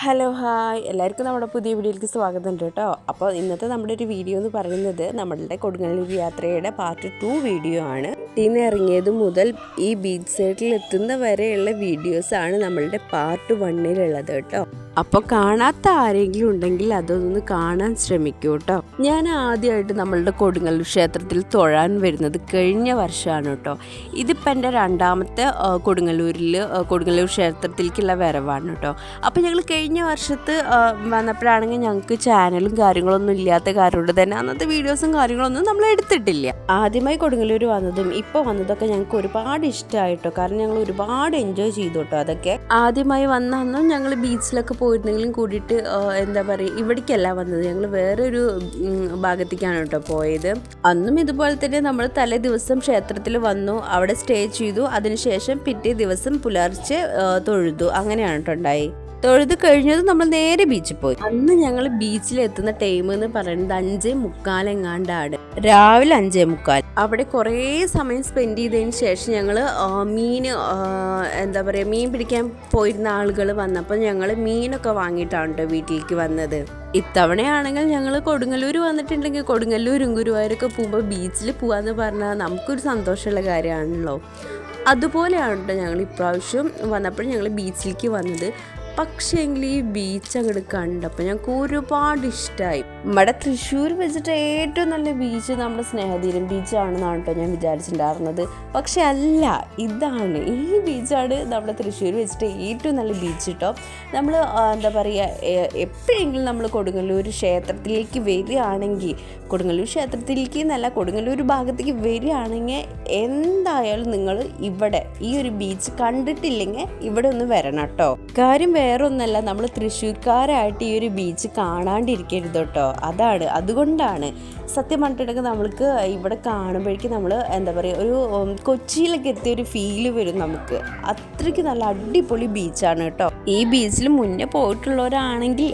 Hello hi എല്ലാവർക്കും നമ്മുടെ പുതിയ വീഡിയോയിലേക്ക് സ്വാഗതം ഉണ്ട് കേട്ടോ. അപ്പോൾ ഇന്നത്തെ നമ്മുടെ ഒരു വീഡിയോ എന്ന് പറയുന്നത് നമ്മളുടെ കൊടുങ്ങല്ലൂർ യാത്രയുടെ പാർട്ട് 2 വീഡിയോ ആണ്. ടീന്ന് ഇറങ്ങിയത് മുതൽ ഈ ബീച്ച് സൈഡിൽ എത്തുന്ന വരെയുള്ള വീഡിയോസാണ് നമ്മളുടെ പാർട്ട് 1-ലുള്ളത് കേട്ടോ. അപ്പോൾ കാണാത്ത ആരെങ്കിലും ഉണ്ടെങ്കിൽ അതൊന്ന് കാണാൻ ശ്രമിക്കൂ കേട്ടോ. ഞാൻ ആദ്യമായിട്ട് നമ്മളുടെ കൊടുങ്ങല്ലൂർ ക്ഷേത്രത്തിൽ തൊഴാൻ വരുന്നത് കഴിഞ്ഞ വർഷമാണ് കേട്ടോ. ഇതിപ്പോൾ എൻ്റെ രണ്ടാമത്തെ കൊടുങ്ങല്ലൂർ ക്ഷേത്രത്തിലേക്കുള്ള വരവാണ് കേട്ടോ. അപ്പോൾ ഞങ്ങൾ കഴിഞ്ഞ വർഷത്ത് വന്നപ്പോഴാണെങ്കിൽ ഞങ്ങൾക്ക് ചാനലും കാര്യങ്ങളൊന്നും ഇല്ലാത്ത കാര്യം കൊണ്ട് തന്നെ അന്നത്തെ വീഡിയോസും കാര്യങ്ങളൊന്നും നമ്മൾ എടുത്തിട്ടില്ല. ആദ്യമായി കൊടുങ്ങല്ലൂർ വന്നതും ഇപ്പോൾ വന്നതൊക്കെ ഞങ്ങൾക്ക് ഒരുപാട് ഇഷ്ടമായിട്ടോ. കാരണം ഞങ്ങൾ ഒരുപാട് എൻജോയ് ചെയ്തു കേട്ടോ. അതൊക്കെ ആദ്യമായി വന്ന അന്നും ഞങ്ങൾ ബീച്ചിലൊക്കെ പോയിരുന്നെങ്കിലും കൂടിയിട്ട് എന്താ പറയുക, ഇവിടേക്കല്ല വന്നത്, ഞങ്ങൾ വേറൊരു ഭാഗത്തേക്കാണ് കേട്ടോ പോയത്. അന്നും ഇതുപോലെ തന്നെ നമ്മൾ തലേ ദിവസം ക്ഷേത്രത്തിൽ വന്നു, അവിടെ സ്റ്റേ ചെയ്തു. അതിനുശേഷം പിറ്റേ ദിവസം പുലർച്ചെ തൊഴുതു. അങ്ങനെയാണ് കേട്ടോ ഉണ്ടായി. തൊഴുത് കഴിഞ്ഞത് നമ്മൾ നേരെ ബീച്ചിൽ പോയി. അന്ന് ഞങ്ങൾ ബീച്ചിലെത്തുന്ന ടൈം എന്ന് പറയുന്നത് 5:45 എങ്ങാണ്ടാണ്, രാവിലെ 5:45. അവിടെ കുറേ സമയം സ്പെൻഡ് ചെയ്തതിന് ശേഷം ഞങ്ങൾ മീൻ പിടിക്കാൻ പോയിരുന്ന ആളുകൾ വന്നപ്പോൾ ഞങ്ങൾ മീനൊക്കെ വാങ്ങിയിട്ടാണ് കേട്ടോ വീട്ടിലേക്ക് വന്നത്. ഇത്തവണയാണെങ്കിൽ ഞങ്ങൾ കൊടുങ്ങല്ലൂർ വന്നിട്ടുണ്ടെങ്കിൽ കൊടുങ്ങല്ലൂരും ഗുരുവായൂരൊക്കെ പോകുമ്പോൾ ബീച്ചിൽ പോകാമെന്ന് പറഞ്ഞാൽ നമുക്കൊരു സന്തോഷമുള്ള കാര്യമാണല്ലോ. അതുപോലെയാണ് കേട്ടോ ഞങ്ങൾ ഇപ്രാവശ്യം വന്നപ്പോൾ ഞങ്ങൾ ബീച്ചിലേക്ക് വന്നത്. പക്ഷേ എങ്കിൽ ഈ ബീച്ച് അങ്ങോട്ട് കണ്ടപ്പോൾ ഞങ്ങൾക്ക് ഒരുപാട് ഇഷ്ടമായി. നമ്മുടെ തൃശ്ശൂർ വെച്ചിട്ട് ഏറ്റവും നല്ല ബീച്ച് നമ്മുടെ സ്നേഹതീരം ബീച്ചാണെന്നാണ് കേട്ടോ ഞാൻ വിചാരിച്ചിട്ടുണ്ടായിരുന്നത്. പക്ഷെ അല്ല, ഇതാണ്, ഈ ബീച്ചാണ് നമ്മുടെ തൃശ്ശൂർ വെച്ചിട്ട് ഏറ്റവും നല്ല ബീച്ച് കേട്ടോ. നമ്മൾ എന്താ പറയുക, എപ്പോഴെങ്കിലും നമ്മൾ കൊടുങ്ങല്ലൂർ ക്ഷേത്രത്തിലേക്ക് വരികയാണെങ്കിൽ, കൊടുങ്ങല്ലൂർ ക്ഷേത്രത്തിലേക്ക് എന്നല്ല, കൊടുങ്ങല്ലൂർ ഭാഗത്തേക്ക് വരികയാണെങ്കിൽ എന്തായാലും നിങ്ങൾ ഇവിടെ ഈ ഒരു ബീച്ച് കണ്ടിട്ടില്ലെങ്കിൽ ഇവിടെ ഒന്ന് വരണം കേട്ടോ. കാര്യം വേറെ ഒന്നല്ല, നമ്മൾ തൃശ്ശൂർക്കാരായിട്ട് ഈ ഒരു ബീച്ച് കാണാണ്ടിരിക്കരുത് കേട്ടോ. അതുകൊണ്ടാണ് സത്യം പറഞ്ഞിട്ടുണ്ടെങ്കിൽ നമ്മൾക്ക് ഇവിടെ കാണുമ്പോഴേക്കും നമ്മൾ എന്താ പറയുക, ഒരു കൊച്ചിയിലൊക്കെ എത്തിയ ഒരു ഫീല് വരും നമുക്ക്. അത്രയ്ക്ക് നല്ല അടിപൊളി ബീച്ചാണ് കേട്ടോ. ഈ ബീച്ചിൽ മുന്നേ പോയിട്ടുള്ളവരാണെങ്കിൽ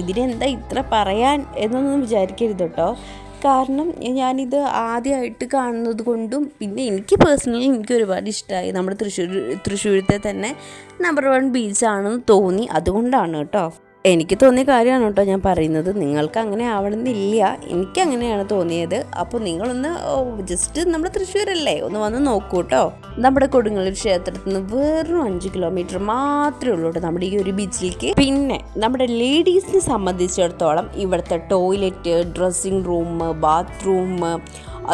ഇതിനെന്താ ഇത്ര പറയാൻ എന്നൊന്നും വിചാരിക്കരുത് കേട്ടോ. കാരണം ഞാനിത് ആദ്യമായിട്ട് കാണുന്നത് കൊണ്ടും പിന്നെ എനിക്ക് പേഴ്സണലി ഒരുപാട് ഇഷ്ടമായി. നമ്മുടെ തൃശ്ശൂരത്തെ തന്നെ നമ്പർ 1 ബീച്ചാണെന്ന് തോന്നി. അതുകൊണ്ടാണ് കേട്ടോ, എനിക്ക് തോന്നിയ കാര്യമാണ് കേട്ടോ ഞാൻ പറയുന്നത്. നിങ്ങൾക്ക് അങ്ങനെ ആവണമെന്നില്ല, എനിക്ക് അങ്ങനെയാണ് തോന്നിയത്. അപ്പോൾ നിങ്ങളൊന്ന് ജസ്റ്റ് നമ്മുടെ തൃശ്ശൂരല്ലേ, ഒന്ന് വന്ന് നോക്കൂ കേട്ടോ. നമ്മുടെ കൊടുങ്ങല്ലൂർ ക്ഷേത്രത്തിൽ നിന്ന് വെറും 5 കിലോമീറ്റർ മാത്രമേ ഉള്ളൂ കേട്ടോ നമ്മുടെ ഈ ഒരു ബീച്ചിലേക്ക്. പിന്നെ നമ്മുടെ ലേഡീസിനെ സംബന്ധിച്ചിടത്തോളം ഇവിടുത്തെ ടോയ്ലറ്റ്, ഡ്രസ്സിങ് റൂം, ബാത്റൂം,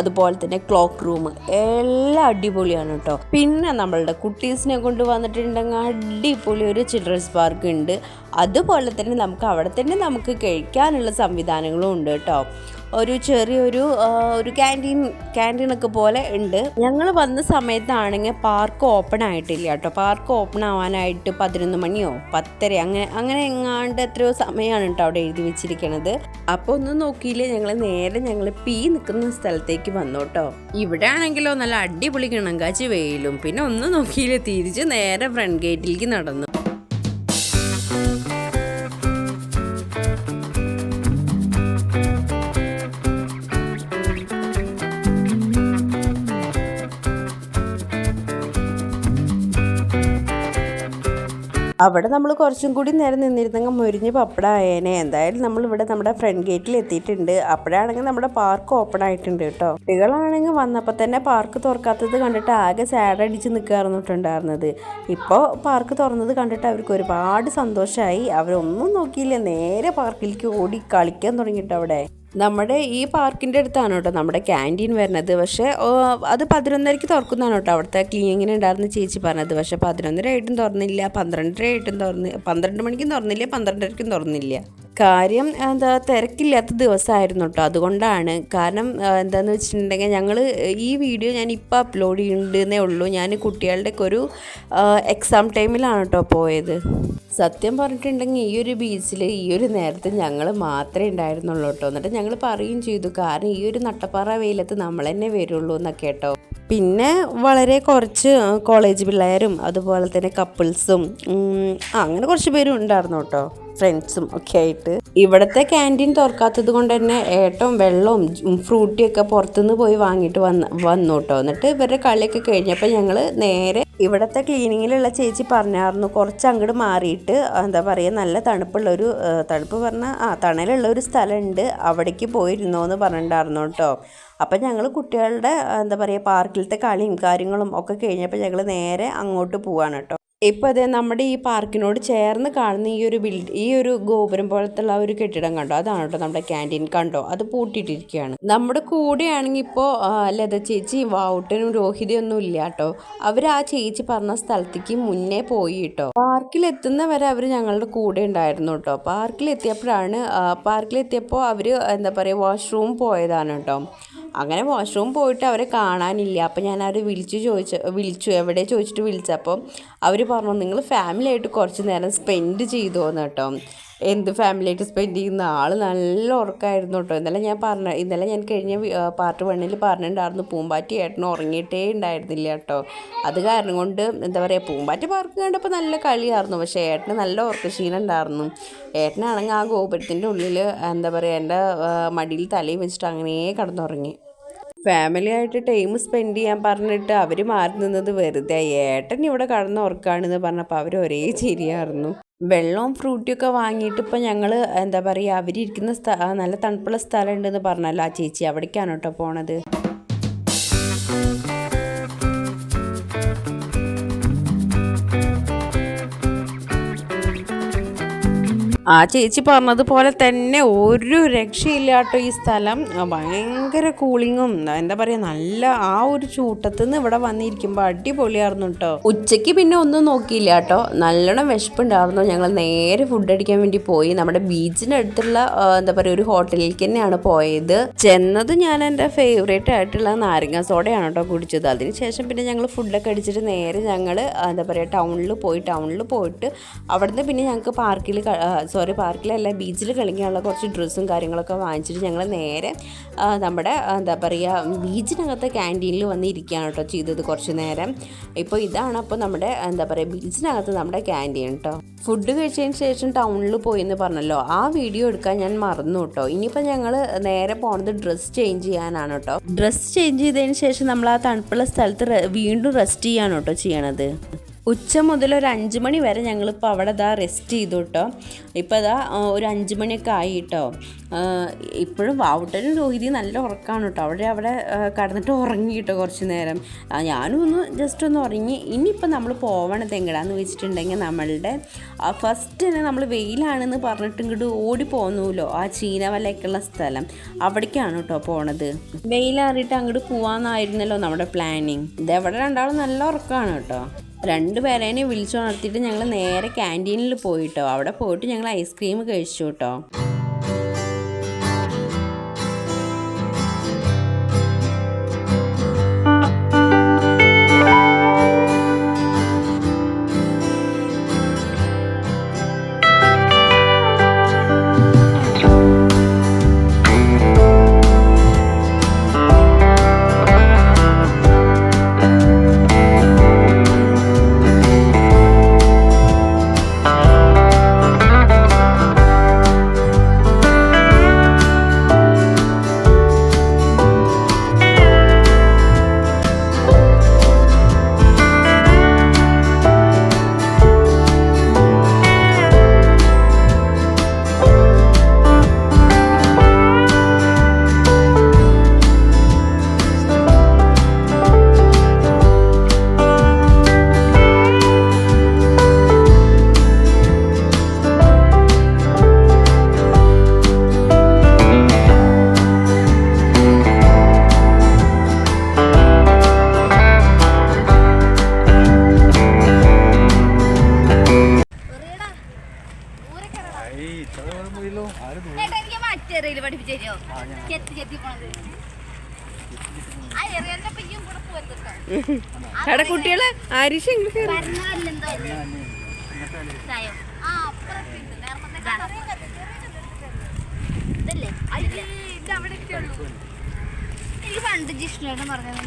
അതുപോലെ തന്നെ ക്ലോക്ക് റൂം എല്ലാം അടിപൊളിയാണ് കേട്ടോ. പിന്നെ നമ്മളുടെ കുട്ടീസിനെ കൊണ്ട് വന്നിട്ടുണ്ടെങ്കിൽ അടിപൊളി ഒരു ചിൽഡ്രൻസ് പാർക്ക് ഉണ്ട്. അതുപോലെ തന്നെ നമുക്ക് അവിടെ തന്നെ നമുക്ക് കഴിക്കാനുള്ള സംവിധാനങ്ങളും ഉണ്ട് കേട്ടോ. ഒരു ചെറിയൊരു ക്യാൻറ്റീനൊക്കെ പോലെ ഉണ്ട്. ഞങ്ങൾ വന്ന സമയത്താണെങ്കിൽ പാർക്ക് ഓപ്പൺ ആയിട്ടില്ല കേട്ടോ. പാർക്ക് ഓപ്പൺ ആവാനായിട്ട് 11 മണിയോ 10:30 അങ്ങനെ എങ്ങാണ്ട് എത്രയോ സമയമാണ് കേട്ടോ അവിടെ എഴുതി വെച്ചിരിക്കണത്. അപ്പോൾ ഒന്നും നോക്കിയില്ലേ, ഞങ്ങൾ നിൽക്കുന്ന സ്ഥലത്തേക്ക് വന്നു കേട്ടോ. ഇവിടെ ആണെങ്കിലോ നല്ല അടിപൊളി കിണങ്കാച്ചി വെയിലും, പിന്നെ ഒന്നും നോക്കിയില്ലേ, തിരിച്ച് നേരെ ഫ്രണ്ട് ഗേറ്റിലേക്ക് നടന്നു. അവിടെ നമ്മൾ കുറച്ചും കൂടി നേരം നിന്നിരുന്നെങ്കിൽ മുരിഞ്ഞ് പപ്പടമായേനെ. എന്തായാലും നമ്മളിവിടെ നമ്മുടെ ഫ്രണ്ട് ഗേറ്റിൽ എത്തിയിട്ടുണ്ട്. അപ്പോഴാണെങ്കിൽ നമ്മുടെ പാർക്ക് ഓപ്പൺ ആയിട്ടുണ്ട് കേട്ടോ. കുട്ടികളാണെങ്കിൽ വന്നപ്പോൾ തന്നെ പാർക്ക് തുറക്കാത്തത് കണ്ടിട്ട് ആകെ സാഡ് അടിച്ച് നിൽക്കാറുണ്ടായിരുന്നത്. ഇപ്പോൾ പാർക്ക് തുറന്നത് കണ്ടിട്ട് അവർക്ക് ഒരുപാട് സന്തോഷമായി. അവരൊന്നും നോക്കിയില്ല, നേരെ പാർക്കിലേക്ക് ഓടി കളിക്കാൻ തുടങ്ങിയിട്ട് അവിടെ. നമ്മുടെ ഈ പാർക്കിൻ്റെ അടുത്താണ് കേട്ടോ നമ്മുടെ ക്യാൻറ്റീൻ വരുന്നത്. പക്ഷേ അത് 11:30 തുറക്കുന്നതാണ് കേട്ടോ അവിടുത്തെ ക്ലീനിങ്ങിന് ഉണ്ടായിരുന്ന ചേച്ചി പറഞ്ഞത്. പക്ഷേ 11:30 ആയിട്ടും തുറന്നില്ല, 12:30 ആയിട്ടും 12 മണിക്കും തുറന്നില്ല, 12:30ക്കും തുറന്നില്ല. കാര്യം തിരക്കില്ലാത്ത ദിവസമായിരുന്നു കേട്ടോ. അതുകൊണ്ടാണ്. കാരണം എന്താണെന്ന് വെച്ചിട്ടുണ്ടെങ്കിൽ ഞങ്ങൾ ഈ വീഡിയോ ഞാൻ ഇപ്പോൾ അപ്ലോഡ് ചെയ്യുന്നതേ ഉള്ളൂ. ഞാൻ കുട്ടികളുടെയൊക്കെ ഒരു എക്സാം ടൈമിലാണ് കേട്ടോ പോയത്. സത്യം പറഞ്ഞിട്ടുണ്ടെങ്കിൽ ഈ ഒരു ബീച്ചിൽ ഈ ഒരു നേരത്ത് ഞങ്ങൾ മാത്രമേ ഉണ്ടായിരുന്നുള്ളൂ കേട്ടോ. എന്നിട്ട് ഞങ്ങൾ പറയുകയും ചെയ്തു, കാരണം ഈ ഒരു നട്ടപ്പാറ വെയിലത്ത് നമ്മൾ തന്നെ വരുള്ളൂ എന്നൊക്കെ കേട്ടോ. പിന്നെ വളരെ കുറച്ച് കോളേജ് പിള്ളേരും അതുപോലെ തന്നെ കപ്പിൾസും അങ്ങനെ കുറച്ച് പേരും ഉണ്ടായിരുന്നു കേട്ടോ, ഫ്രണ്ട്സും ഒക്കെ ആയിട്ട്. ഇവിടുത്തെ ക്യാൻറ്റീൻ തുറക്കാത്തത് കൊണ്ട് തന്നെ ഏട്ടവും വെള്ളവും ഫ്രൂട്ടിയൊക്കെ പുറത്തുനിന്ന് പോയി വാങ്ങിയിട്ട് വന്നു കേട്ടോ. എന്നിട്ട് ഇവരുടെ കളിയൊക്കെ കഴിഞ്ഞപ്പോൾ ഞങ്ങൾ നേരെ ഇവിടുത്തെ ക്ലീനിങ്ങിലുള്ള ചേച്ചി പറഞ്ഞായിരുന്നു കുറച്ച് അങ്ങോട്ട് മാറിയിട്ട് എന്താ പറയുക നല്ല തണുപ്പുള്ളൊരു തണുപ്പ് പറഞ്ഞാൽ തണലുള്ള ഒരു സ്ഥലമുണ്ട്, അവിടേക്ക് പോയിരുന്നോ എന്ന് പറഞ്ഞിട്ടുണ്ടായിരുന്നു കേട്ടോ. അപ്പം ഞങ്ങൾ കുട്ടികളുടെ എന്താ പറയുക പാർക്കിലത്തെ കളിയും കാര്യങ്ങളും ഒക്കെ കഴിഞ്ഞപ്പോൾ ഞങ്ങൾ നേരെ അങ്ങോട്ട് പോവാണ് കേട്ടോ. ഇപ്പോൾ അതേ നമ്മുടെ ഈ പാർക്കിനോട് ചേർന്ന് കാണുന്ന ഈ ഒരു ഗോപുരം പോലത്തുള്ള ഒരു കെട്ടിടം കണ്ടോ, അതാണ് കേട്ടോ നമ്മുടെ ക്യാൻറ്റീൻ. കണ്ടോ, അത് പൂട്ടിയിട്ടിരിക്കുകയാണ്. നമ്മുടെ കൂടെയാണെങ്കിൽ ഇപ്പോൾ ലത ചേച്ചി വാവുട്ടനും രോഹിതയൊന്നും ഇല്ല കേട്ടോ. അവർ ആ ചേച്ചി പറഞ്ഞ സ്ഥലത്തേക്ക് മുന്നേ പോയി കേട്ടോ. പാർക്കിലെത്തുന്നവരെ അവർ ഞങ്ങളുടെ കൂടെ ഉണ്ടായിരുന്നു കേട്ടോ. പാർക്കിലെത്തിയപ്പോൾ അവർ എന്താ പറയുക വാഷ്റൂം പോയതാണ് കേട്ടോ. അങ്ങനെ വാഷ്റൂം പോയിട്ട് അവരെ കാണാനില്ല. അപ്പോൾ ഞാൻ അവർ വിളിച്ചു എവിടെ ചോദിച്ചിട്ട് വിളിച്ചപ്പോൾ അവർ പറഞ്ഞു നിങ്ങൾ ഫാമിലി ആയിട്ട് കുറച്ച് നേരം സ്പെൻഡ് ചെയ്തോന്ന് കേട്ടോ. എന്ത് ഫാമിലി ആയിട്ട് സ്പെൻഡ് ചെയ്യുന്ന ആൾ നല്ല ഉറക്കമായിരുന്നു കേട്ടോ. ഇന്നലെ ഞാൻ കഴിഞ്ഞ പാർട്ട് 1 പറഞ്ഞിട്ടുണ്ടായിരുന്നു പൂമ്പാറ്റി ഏട്ടന് ഉറങ്ങിയിട്ടേ ഉണ്ടായിരുന്നില്ല കേട്ടോ. അത് കാരണം കൊണ്ട് എന്താ പറയുക പൂമ്പാറ്റി പാർക്ക് കണ്ടപ്പോൾ നല്ല കളിയായിരുന്നു, പക്ഷേ ഏട്ടന് നല്ല ഉറക്കക്ഷീണം ഉണ്ടായിരുന്നു. ഏട്ടനാണെങ്കിൽ ആ ഗോപുരത്തിൻ്റെ ഉള്ളിൽ എന്താ പറയുക എൻ്റെ മടിയിൽ തലയും വെച്ചിട്ട് അങ്ങനെ കിടന്നുറങ്ങി. ഫാമിലി ആയിട്ട് ടൈം സ്പെൻഡ് ചെയ്യാൻ പറഞ്ഞിട്ട് അവർ മാറി നിന്നത് വെറുതെ. ഏട്ടൻ ഇവിടെ കിടന്നുറക്കാണെന്ന് പറഞ്ഞപ്പോൾ അവർ ഒരേ ചിരിയായിരുന്നു. വെള്ളവും ഫ്രൂട്ടിയൊക്കെ വാങ്ങിയിട്ട് ഇപ്പോൾ ഞങ്ങൾ എന്താ പറയുക അവരിയ്ക്കുന്ന നല്ല തണുപ്പുള്ള സ്ഥലം ഉണ്ടെന്ന് പറഞ്ഞല്ലോ ആ ചേച്ചി, അവിടേക്കാണ് കേട്ടോ പോണത്. ആ ചേച്ചി പറഞ്ഞതുപോലെ തന്നെ ഒരു രക്ഷയില്ല കേട്ടോ. ഈ സ്ഥലം ഭയങ്കര കൂളിങ്ങും എന്താ പറയുക നല്ല ആ ഒരു ചൂട്ടത്തുനിന്ന് ഇവിടെ വന്നിരിക്കുമ്പോൾ അടിപൊളിയായിരുന്നു കേട്ടോ. ഉച്ചയ്ക്ക് പിന്നെ ഒന്നും നോക്കിയില്ല കേട്ടോ, നല്ലോണം വിശപ്പുണ്ടായിരുന്നു. ഞങ്ങൾ നേരെ ഫുഡ് അടിക്കാൻ വേണ്ടി പോയി. നമ്മുടെ ബീച്ചിനടുത്തുള്ള എന്താ പറയുക ഒരു ഹോട്ടലിലേക്ക് തന്നെയാണ് പോയത്. ചെന്നത് ഞാൻ എൻ്റെ ഫേവറേറ്റ് ആയിട്ടുള്ള നാരങ്ങ സോഡയാണ് കേട്ടോ കുടിച്ചത്. അതിനുശേഷം പിന്നെ ഞങ്ങൾ ഫുഡൊക്കെ അടിച്ചിട്ട് നേരെ ഞങ്ങൾ എന്താ പറയുക ടൗണിൽ പോയിട്ട് അവിടുന്ന് പിന്നെ ഞങ്ങൾക്ക് പാർക്കിലല്ല ബീച്ചിൽ കളിക്കാനുള്ള കുറച്ച് ഡ്രസ്സും കാര്യങ്ങളൊക്കെ വാങ്ങിച്ചിട്ട് ഞങ്ങൾ നേരെ നമ്മുടെ എന്താ പറയുക ബീച്ചിനകത്തെ ക്യാൻറ്റീനിൽ വന്ന് ഇരിക്കുകയാണ് കേട്ടോ ചെയ്തത് കുറച്ച് നേരം. ഇപ്പോൾ ഇതാണ് അപ്പോൾ നമ്മുടെ എന്താ പറയുക ബീച്ചിനകത്ത് നമ്മുടെ ക്യാൻറ്റീൻ കേട്ടോ. ഫുഡ് കഴിച്ചതിന് ശേഷം ടൗണിൽ പോയി എന്ന് പറഞ്ഞല്ലോ, ആ വീഡിയോ എടുക്കാൻ ഞാൻ മറന്നു കേട്ടോ. ഇനിയിപ്പോൾ ഞങ്ങൾ നേരെ പോണത് ഡ്രസ്സ് ചേഞ്ച് ചെയ്യാനാണ് കേട്ടോ. ഡ്രസ്സ് ചേഞ്ച് ചെയ്തതിന് ശേഷം നമ്മൾ ആ തണുപ്പുള്ള സ്ഥലത്ത് വീണ്ടും റെസ്റ്റ് ചെയ്യാണ് കേട്ടോ ചെയ്യണത്. ഉച്ച മുതൽ ഒരു 5 മണി വരെ ഞങ്ങളിപ്പോൾ അവിടെ റെസ്റ്റ് ചെയ്തു കേട്ടോ. ഇപ്പോൾ ഒരു 5 മണിയൊക്കെ ആയി കേട്ടോ. ഇപ്പോഴും വാവുട്ടനും രോഹിതി നല്ല ഉറക്കമാണ് കേട്ടോ. അവിടെ കടന്നിട്ട് ഉറങ്ങി കേട്ടോ കുറച്ച് നേരം. ഞാനും ജസ്റ്റ് ഒന്ന് ഉറങ്ങി. ഇനിയിപ്പോൾ നമ്മൾ പോവണത് എങ്ങടാന്ന് വെച്ചിട്ടുണ്ടെങ്കിൽ നമ്മളുടെ ഫസ്റ്റ് തന്നെ നമ്മൾ വെയിലാണെന്ന് പറഞ്ഞിട്ട് ഇങ്ങോട്ട് ഓടി പോകുന്നല്ലോ ആ ചീനവലയൊക്കെയുള്ള സ്ഥലം, അവിടേക്കാണ് കേട്ടോ പോണത്. വെയിലാറിയിട്ട് അങ്ങോട്ട് പോവാന്നായിരുന്നല്ലോ നമ്മുടെ പ്ലാനിങ്. ഇതെവിടെ രണ്ടാളും നല്ല ഉറക്കമാണ് കേട്ടോ. 2 പേരേനെ വിളിച്ചു നടത്തിയിട്ട് ഞങ്ങൾ നേരെ ക്യാൻറ്റീനിൽ പോയിട്ടോ. അവിടെ പോയിട്ട് ഞങ്ങൾ ഐസ്ക്രീം കഴിച്ചു കേട്ടോ. എടാ കുട്ടികളെ ആരിഷ് പണ്ട് ജിഷ്ണേട്ടൻ പറഞ്ഞത്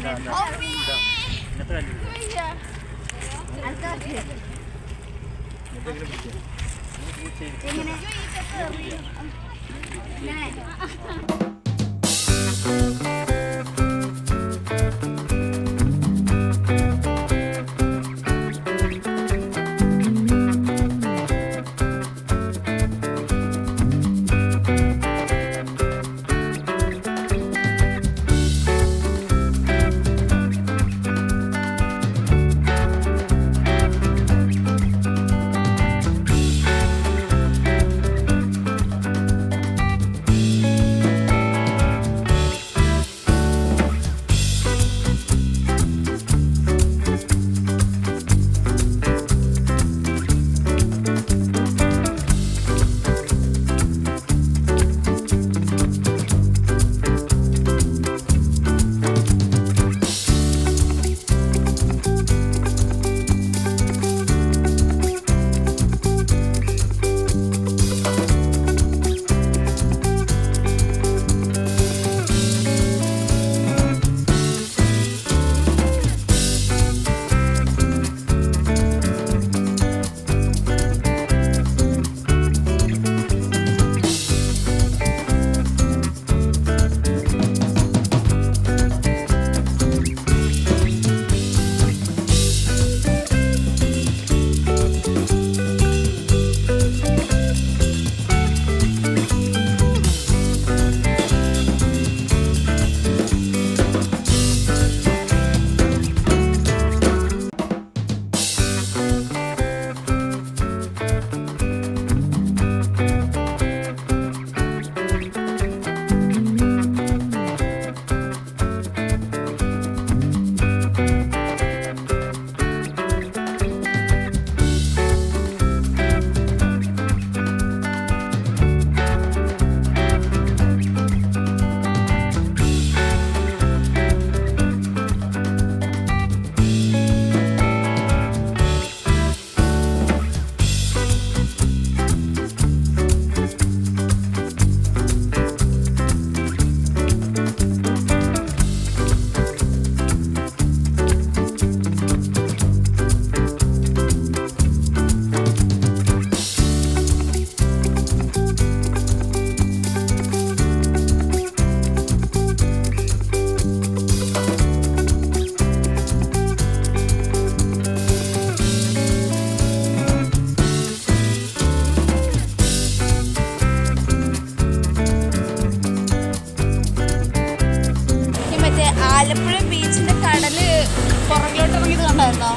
കണ്ടിട്ടുണ്ടായിരുന്നോ?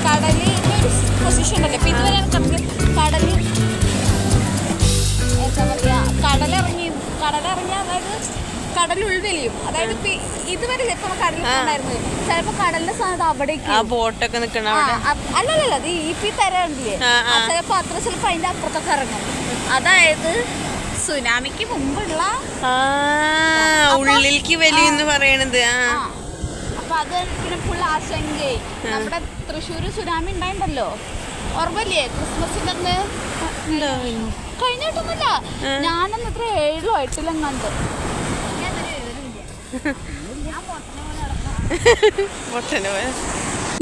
കടലിൽ ഒരു പൊസിഷൻ ഉണ്ടല്ലോ. ഇപ്പൊ ഇതുവരെ നമുക്ക് കടലിൽ എന്താ പറയാ, കടലിറങ്ങി അതായത് കടലുൾവെളിയും, അതായത് ഇതുവരെ ചിലപ്പോൾ കടലിൽ ഉണ്ടായിരുന്നു. ചിലപ്പോ കടലിന്റെ സ്ഥാനത്ത് അവിടേക്ക് ബോട്ടൊക്കെ നിക്കണ അല്ലല്ല, അത് ഈ തരാണ്ടില്ലേ, ചിലപ്പോ അതിന്റെ അപ്പുറത്തൊക്കെ ഇറങ്ങും. അതായത് സുനാമിക്ക് മുമ്പുള്ള ഉള്ളിലേക്ക് വലിയെന്ന് പറയണത്. അപ്പൊ അത് പിന്നെ ഫുൾ ആശങ്കയായി. നമ്മുടെ തൃശ്ശൂര് സുനാമി ഉണ്ടായിണ്ടല്ലോ, ഓർമ്മല്ലേ? ക്രിസ്മസിന്റെ അന്ന് കഴിഞ്ഞിട്ടൊന്നുമില്ല, ഞാനന്ന് ഇത്ര 7 or 8 കണ്ട്.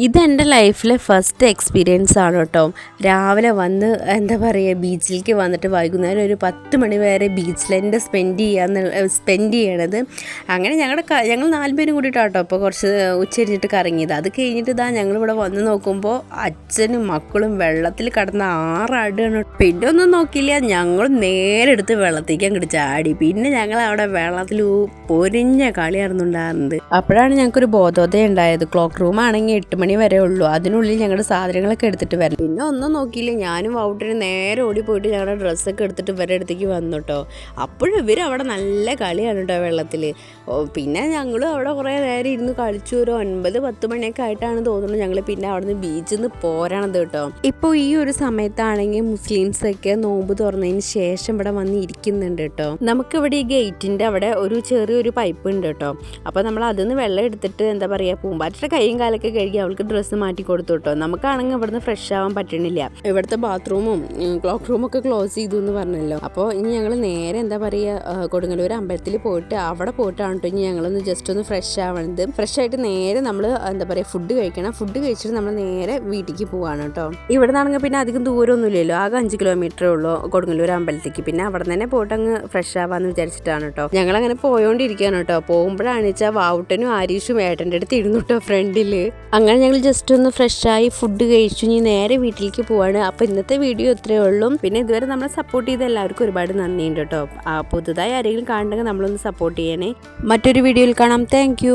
ഇതെൻ്റെ ലൈഫിലെ ഫസ്റ്റ് എക്സ്പീരിയൻസ് ആണ് കേട്ടോ. രാവിലെ വന്ന് എന്താ പറയുക, ബീച്ചിലേക്ക് വന്നിട്ട് വൈകുന്നേരം ഒരു 10 മണി വരെ ബീച്ചിലെൻ്റെ സ്പെൻഡ് ചെയ്യണത്. അങ്ങനെ ഞങ്ങൾ 4 പേരും കൂടിയിട്ടാണ് കേട്ടോ അപ്പോൾ കുറച്ച് ഉച്ചരിഞ്ഞിട്ട് കറങ്ങിയത്. അത് കഴിഞ്ഞിട്ട് ഇതാ ഞങ്ങളിവിടെ വന്ന് നോക്കുമ്പോൾ അച്ഛനും മക്കളും വെള്ളത്തിൽ കിടന്ന് ആറാടുകയാണ്. പിന്നെ ഒന്നും നോക്കിയില്ല, ഞങ്ങൾ നേരെ എടുത്ത് വെള്ളത്തേക്ക് അങ്ങോട്ട് ചാടി. പിന്നെ ഞങ്ങൾ അവിടെ വെള്ളത്തിൽ പൊരിഞ്ഞ കളിയായിരുന്നു ഉണ്ടായിരുന്നത്. അപ്പോഴാണ് ഞങ്ങൾക്കൊരു ബോധോദയം ഉണ്ടായത്. ക്ലോക്ക് റൂം ആണെങ്കിൽ 8 മണി വരെ ഉള്ളൂ, അതിനുള്ളിൽ ഞങ്ങളുടെ സാധനങ്ങളൊക്കെ എടുത്തിട്ട് വരണം. പിന്നെ ഒന്നും നോക്കിയില്ല, ഞാനും ഔട്ടിന് നേരെ ഓടി പോയിട്ട് ഞങ്ങളുടെ ഡ്രസ്സൊക്കെ എടുത്തിട്ട് ഇവരുടെ അടുത്തേക്ക് വന്നു കേട്ടോ. അപ്പോഴും ഇവർ അവിടെ നല്ല കളിയാണ് കേട്ടോ വെള്ളത്തിൽ. പിന്നെ ഞങ്ങളും അവിടെ കുറേ നേരം ഇരുന്ന് കളിച്ചു. ഒരു 9-10 മണിയൊക്കെ ആയിട്ടാണ് തോന്നുന്നത് ഞങ്ങൾ പിന്നെ അവിടെ നിന്ന് ബീച്ചിൽ നിന്ന് പോരാണത് കേട്ടോ. ഇപ്പോൾ ഈ ഒരു സമയത്താണെങ്കിൽ മുസ്ലിംസൊക്കെ നോമ്പ് തുറന്നതിന് ശേഷം ഇവിടെ വന്ന് ഇരിക്കുന്നുണ്ട് കേട്ടോ. നമുക്കിവിടെ ഈ ഗേറ്റിൻ്റെ അവിടെ ഒരു ചെറിയൊരു പൈപ്പ് ഉണ്ട് കേട്ടോ. അപ്പോൾ നമ്മൾ അതിൽ നിന്ന് വെള്ളം എടുത്തിട്ട് എന്താ പറയുക, പൂമ്പാറ്റയുടെ കൈയും കാലൊക്കെ കഴുകി അവൾക്ക് ഡ്രസ്സ് മാറ്റി കൊടുത്തു കേട്ടോ. നമുക്കാണെങ്കിൽ ഇവിടുന്ന് ഫ്രഷ് ആവാൻ പറ്റണില്ല. ഇവിടുത്തെ ബാത്റൂമും ക്ലോക്ക് റൂമൊക്കെ ക്ലോസ് ചെയ്തു എന്ന് പറഞ്ഞല്ലോ. അപ്പോൾ ഇനി ഞങ്ങൾ നേരെ എന്താ പറയുക, കൊടുങ്ങല്ലൂർ അമ്പലത്തിൽ പോയിട്ട് അവിടെ പോയിട്ടാണ് കേട്ടോ ഇനി ഞങ്ങളൊന്ന് ജസ്റ്റ് ഒന്ന് ഫ്രഷ് ആവണത്. ഫ്രഷ് ആയിട്ട് നേരെ നമ്മൾ എന്താ പറയുക ഫുഡ് കഴിക്കണം. ഫുഡ് കഴിച്ചിട്ട് നമ്മൾ നേരെ വീട്ടിലേക്ക് പോവാണ് കേട്ടോ. ഇവിടെ നിന്നാണെങ്കിൽ പിന്നെ അധികം ദൂരമൊന്നുമില്ലല്ലോ, ആകെ 5 കിലോമീറ്ററേ ഉള്ളൂ കൊടുങ്ങല്ലൂർ അമ്പലത്തേക്ക്. പിന്നെ അവിടെ തന്നെ പോയിട്ട് അങ്ങ് ഫ്രഷ് ആവാന്ന് വിചാരിച്ചിട്ടാണ് കേട്ടോ ഞങ്ങളങ്ങനെ പോയോണ്ടിരിക്കുകയാണ് കേട്ടോ. പോകുമ്പോഴാണ് വെച്ചാൽ വാവുട്ടനും ആരീഷും ഏട്ടൻ്റെ അടുത്ത് ഇരുന്നു കേട്ടോ ഫ്രണ്ടിൽ. അങ്ങനെ ഞങ്ങൾ ജസ്റ്റ് ഒന്ന് ഫ്രഷായി ഫുഡ് കഴിച്ചു, ഇനി നേരെ വീട്ടിലേക്ക് പോവാണ്. അപ്പോൾ ഇന്നത്തെ വീഡിയോ ഇത്രയേ ഉള്ളൂ. പിന്നെ ഇതുവരെ നമ്മളെ സപ്പോർട്ട് ചെയ്ത എല്ലാവർക്കും ഒരുപാട് നന്ദിയുണ്ട് കേട്ടോ. പുതുതായി ആരെങ്കിലും കാണുന്നെങ്കിൽ നമ്മളൊന്ന് സപ്പോർട്ട് ചെയ്യണേ. മറ്റൊരു വീഡിയോയിൽ കാണാം. താങ്ക്